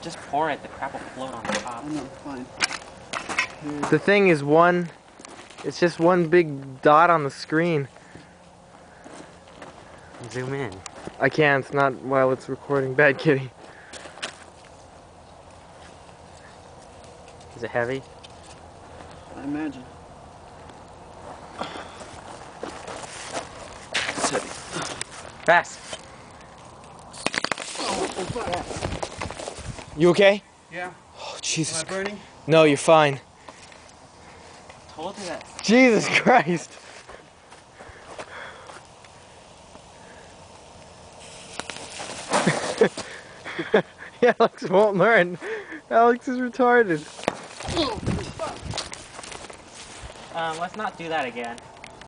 Just pour it. The crap will float on the top. Oh no, fine. The thing is it's just one big dot on the screen. Zoom in. I can't, not while it's recording. Bad kitty. Is it heavy? I imagine. Fast. You okay? Yeah. Oh, Jesus. Am I burning? No, you're fine. Told you that. Jesus Christ. Alex won't learn. Alex is retarded. Let's not do that again.